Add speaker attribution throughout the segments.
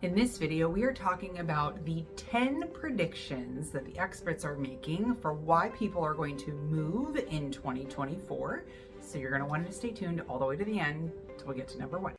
Speaker 1: In this video, we are talking about the 10 predictions that the experts are making for why people are going to move in 2024. So you're going to want to stay tuned all the way to the end until we get to number 1.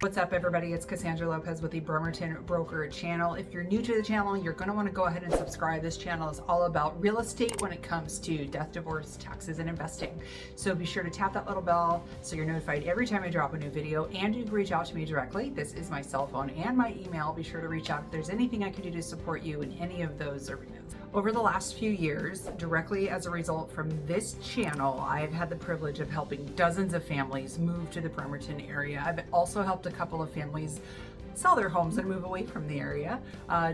Speaker 1: What's up, everybody? It's Cassandra Lopez with the Bremerton Broker channel. If you're new to the channel, you're going to want to go ahead and subscribe. This channel is all about real estate when it comes to death, divorce, taxes, and investing. So be sure to tap that little bell so you're notified every time I drop a new video, and you can reach out to me directly. This is my cell phone and my email. Be sure to reach out if there's anything I can do to support you in any of those arenas. Over the last few years, directly as a result from this channel, I've had the privilege of helping dozens of families move to the Bremerton area. I've also helped a couple of families sell their homes and move away from the area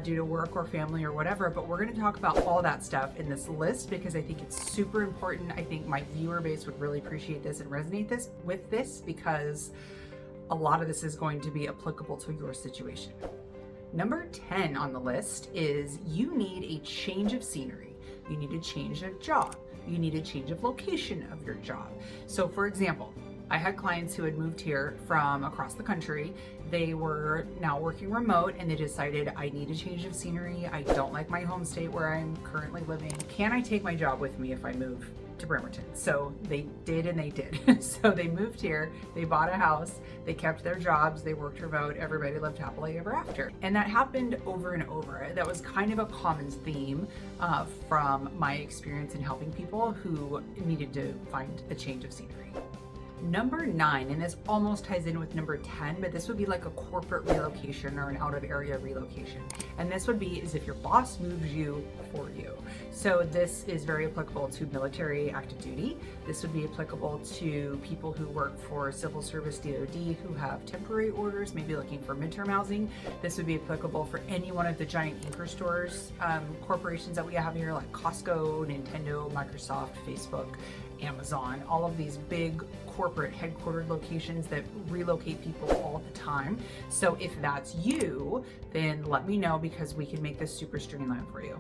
Speaker 1: due to work or family or whatever. But we're going to talk about all that stuff in this list because I think it's super important. I think my viewer base would really appreciate this and resonate with this because a lot of this is going to be applicable to your situation. Number 10 on the list is you need a change of scenery. You need a change of job. You need a change of location of your job. So for example, I had clients who had moved here from across the country. They were now working remote and they decided, I need a change of scenery. I don't like my home state where I'm currently living. Can I take my job with me if I move to Bremerton? So they did and they did. So they moved here, they bought a house, they kept their jobs, they worked remote, everybody lived happily ever after. And that happened over and over. That was kind of a common theme from my experience in helping people who needed to find a change of scenery. Number 9, and this almost ties in with number 10, but this would be like a corporate relocation or an out of area relocation. And this would be is if your boss moves you for you. So this is very applicable to military active duty. This would be applicable to people who work for civil service DoD who have temporary orders, maybe looking for midterm housing. This would be applicable for any one of the giant anchor stores, corporations that we have here like Costco, Nintendo, Microsoft, Facebook, Amazon, all of these big corporate headquartered locations that relocate people all the time. So if that's you, then let me know because we can make this super streamlined for you.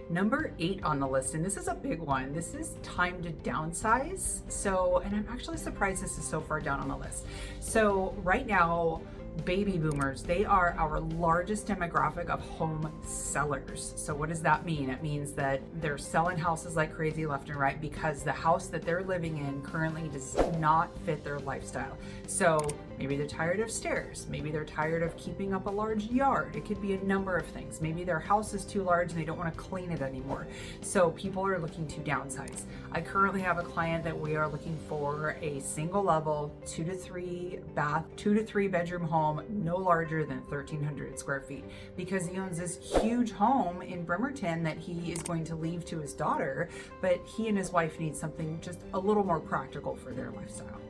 Speaker 1: Number 8 on the list, and this is a big one. This is time to downsize. So, and I'm actually surprised this is so far down on the list. So right now, baby boomers, they are our largest demographic of home sellers. So what does that mean? It means that they're selling houses like crazy left and right because the house that they're living in currently does not fit their lifestyle. So maybe they're tired of stairs. Maybe they're tired of keeping up a large yard. It could be a number of things. Maybe their house is too large and they don't want to clean it anymore. So people are looking to downsize. I currently have a client that we are looking for a single level 2 to 3 bath, 2 to 3 bedroom home, no larger than 1,300 square feet, because he owns this huge home in Bremerton that he is going to leave to his daughter, but he and his wife need something just a little more practical for their lifestyle.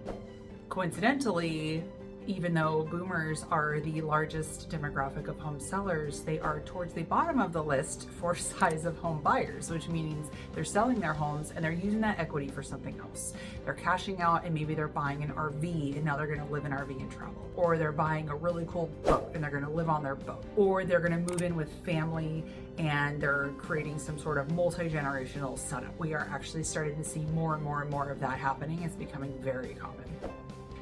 Speaker 1: Coincidentally, even though boomers are the largest demographic of home sellers, they are towards the bottom of the list for size of home buyers, which means they're selling their homes and they're using that equity for something else. They're cashing out and maybe they're buying an RV and now they're going to live in RV and travel. Or they're buying a really cool boat and they're going to live on their boat. Or they're going to move in with family and they're creating some sort of multi-generational setup. We are actually starting to see more and more and more of that happening. It's becoming very common.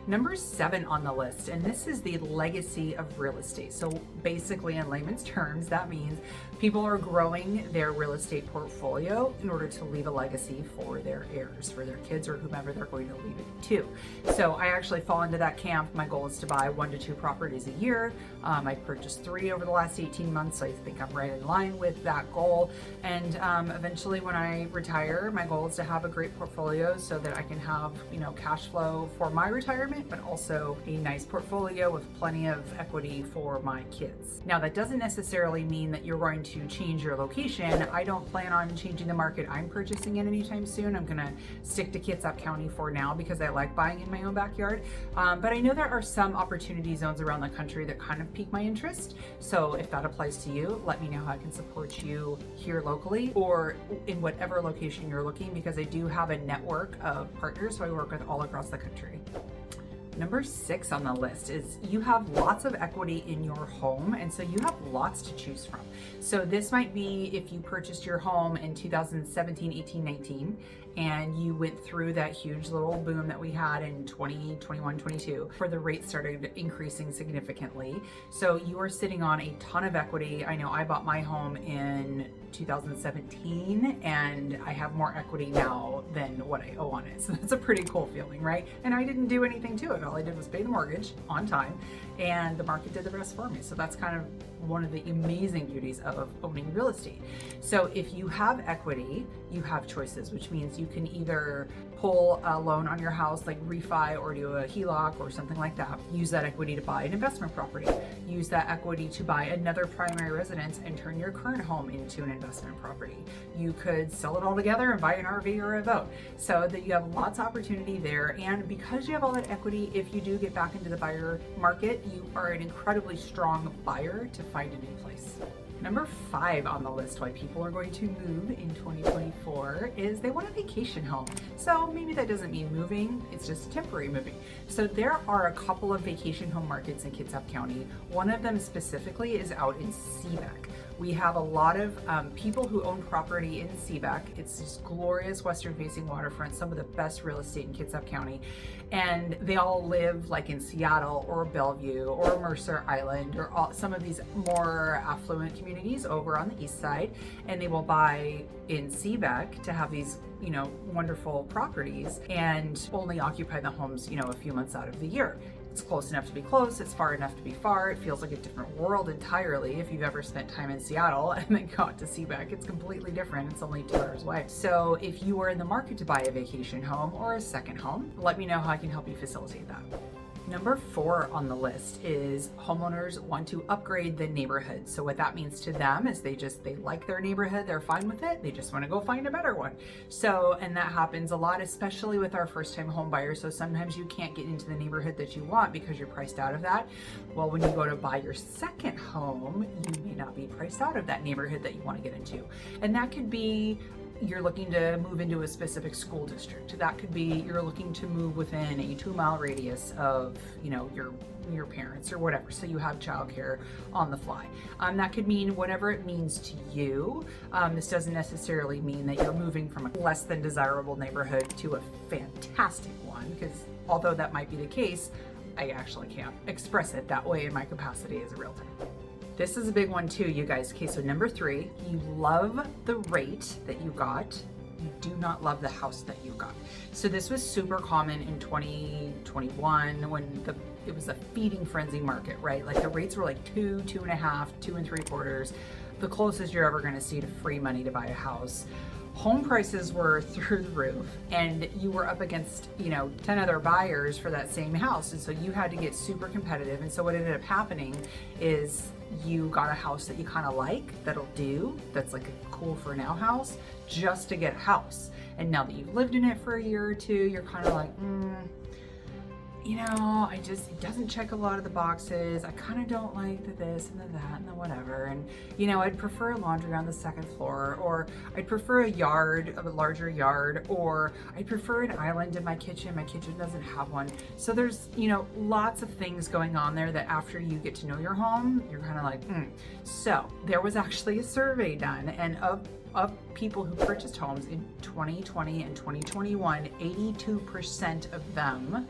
Speaker 1: Number 7 on the list, and this is the legacy of real estate. So basically in layman's terms, that means people are growing their real estate portfolio in order to leave a legacy for their heirs, for their kids or whomever they're going to leave it to. So I actually fall into that camp. My goal is to buy 1 to 2 properties a year. I purchased 3 over the last 18 months, so I think I'm right in line with that goal. And eventually when I retire, my goal is to have a great portfolio so that I can have, cash flow for my retirement, but also a nice portfolio with plenty of equity for my kids. Now, that doesn't necessarily mean that you're going to change your location. I don't plan on changing the market I'm purchasing in anytime soon. I'm gonna stick to Kitsap County for now because I like buying in my own backyard. But I know there are some opportunity zones around the country that kind of pique my interest. So if that applies to you, let me know how I can support you here locally or in whatever location you're looking, because I do have a network of partners who I work with all across the country. Number 6 on the list is you have lots of equity in your home, and so you have lots to choose from. So this might be if you purchased your home in 2017, 18, 19, and you went through that huge little boom that we had in 20, 21, 22, where the rates started increasing significantly. So you are sitting on a ton of equity. I know I bought my home in 2017 and I have more equity now than what I owe on it. So that's a pretty cool feeling, right? And I didn't do anything to it. All I did was pay the mortgage on time and the market did the rest for me. So that's kind of one of the amazing beauties of owning real estate. So if you have equity, you have choices, which means you can either pull a loan on your house, like refi or do a HELOC or something like that. Use that equity to buy an investment property. Use that equity to buy another primary residence and turn your current home into an investment property. You could sell it all together and buy an RV or a boat. So that you have lots of opportunity there. And because you have all that equity, if you do get back into the buyer market, you are an incredibly strong buyer to find a new place. Number 5 on the list why people are going to move in 2024 is they want a vacation home. So maybe that doesn't mean moving, it's just temporary moving. So there are a couple of vacation home markets in Kitsap County. One of them specifically is out in Seabeck. We have a lot of people who own property in Seabeck. It's this glorious western facing waterfront, some of the best real estate in Kitsap County. And they all live like in Seattle or Bellevue or Mercer Island or some of these more affluent communities over on the east side. And they will buy in Seabeck to have these, you know, wonderful properties and only occupy the homes, you know, a few months out of the year. It's close enough to be close, it's far enough to be far. It feels like a different world entirely. If you've ever spent time in Seattle and then got to Seabeck, it's completely different. It's only 2 hours away. So if you are in the market to buy a vacation home or a second home, let me know how I can help you facilitate that. Number 4 on the list is homeowners want to upgrade the neighborhood. So what that means to them is they like their neighborhood, they're fine with it, they just want to go find a better one. So, and that happens a lot, especially with our first-time home buyers. So sometimes you can't get into the neighborhood that you want because you're priced out of that. Well, when you go to buy your second home, you may not be priced out of that neighborhood that you want to get into. And that could be you're looking to move into a specific school district. That could be you're looking to move within a 2-mile radius of, you know, your parents or whatever. So you have childcare on the fly. That could mean whatever it means to you. This doesn't necessarily mean that you're moving from a less than desirable neighborhood to a fantastic one, because although that might be the case, I actually can't express it that way in my capacity as a realtor. This is a big one too, you guys. Okay, so number 3, you love the rate that you got. You do not love the house that you got. So this was super common in 2021 when it was a feeding frenzy market, right? Like the rates were like 2, 2.5, 2 3/4, the closest you're ever gonna see to free money to buy a house. Home prices were through the roof and you were up against, you know, 10 other buyers for that same house. And so you had to get super competitive. And so what ended up happening is you got a house that you kind of like, that's like a cool for now house, just to get a house. And now that you've lived in it for a year or 2, you're kind of like, you know, it doesn't check a lot of the boxes. I kind of don't like the this and the that and the whatever. And, you know, I'd prefer a laundry on the 2nd floor, or I'd prefer a larger yard, or I'd prefer an island in my kitchen. My kitchen doesn't have one. So there's, you know, lots of things going on there that after you get to know your home, you're kind of like, So there was actually a survey done, and of people who purchased homes in 2020 and 2021, 82% of them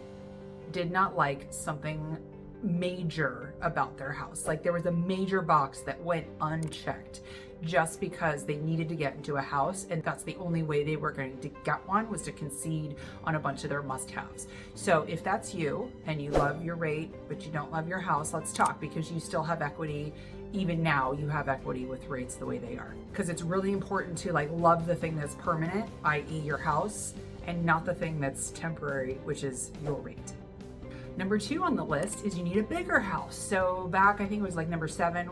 Speaker 1: did not like something major about their house. Like there was a major box that went unchecked just because they needed to get into a house, and that's the only way they were going to get one, was to concede on a bunch of their must-haves. So if that's you and you love your rate but you don't love your house, let's talk, because you still have equity. Even now you have equity with rates the way they are, because it's really important to like love the thing that's permanent, i.e. your house, and not the thing that's temporary, which is your rate. Number 2 on the list is you need a bigger house. So back, I think it was like number 7,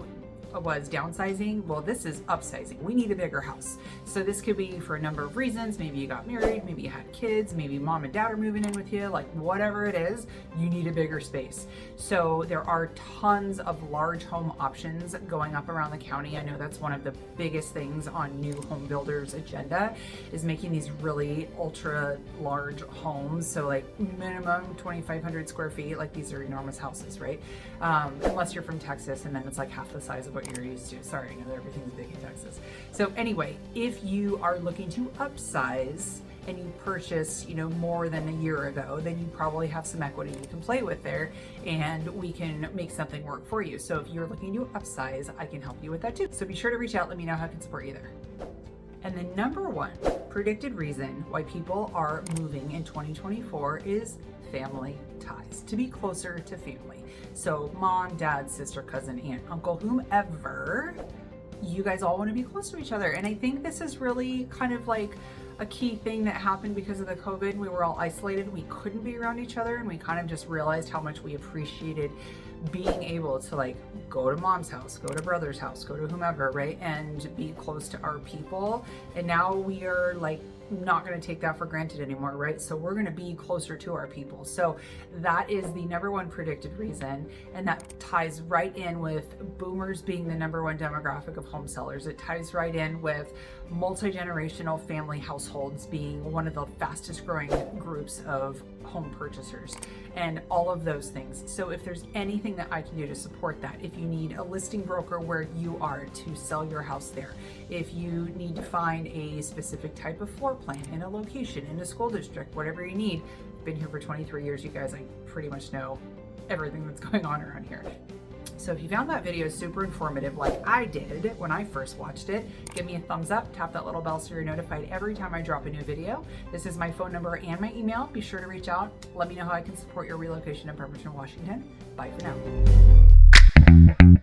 Speaker 1: was downsizing. Well, this is upsizing. We need a bigger house. So this could be for a number of reasons. Maybe you got married, maybe you had kids, maybe mom and dad are moving in with you, like whatever it is, you need a bigger space. So there are tons of large home options going up around the county. I know that's one of the biggest things on new home builders agenda, is making these really ultra large homes. So like minimum 2,500 square feet, like these are enormous houses, right? Unless you're from Texas, and then it's like half the size of what you're used to. Sorry, I know that everything's big in Texas. So anyway, if you are looking to upsize and you purchase, more than a year ago, then you probably have some equity you can play with there, and we can make something work for you. So if you're looking to upsize, I can help you with that too. So be sure to reach out. Let me know how I can support you there. And the number one predicted reason why people are moving in 2024 is family ties, to be closer to family. So mom, dad, sister, cousin, aunt, uncle, whomever, you guys all want to be close to each other. And I think this is really kind of like a key thing that happened because of the COVID. We were all isolated. We couldn't be around each other, and we kind of just realized how much we appreciated being able to like go to mom's house, go to brother's house, go to whomever, right? And be close to our people. And now we are like not going to take that for granted anymore, right? So we're going to be closer to our people. So that is the number one predicted reason. And that ties right in with boomers being the number one demographic of home sellers. It ties right in with multi-generational family households being one of the fastest growing groups of home purchasers, and all of those things. So if there's anything that I can do to support that, if you need a listing broker where you are to sell your house there, if you need to find a specific type of floor plan in a location, in a school district, whatever you need. I've been here for 23 years, you guys. I pretty much know everything that's going on around here. So if you found that video super informative like I did when I first watched it, give me a thumbs up, tap that little bell so you're notified every time I drop a new video. This is my phone number and my email. Be sure to reach out. Let me know how I can support your relocation in Bremerton, Washington. Bye for now.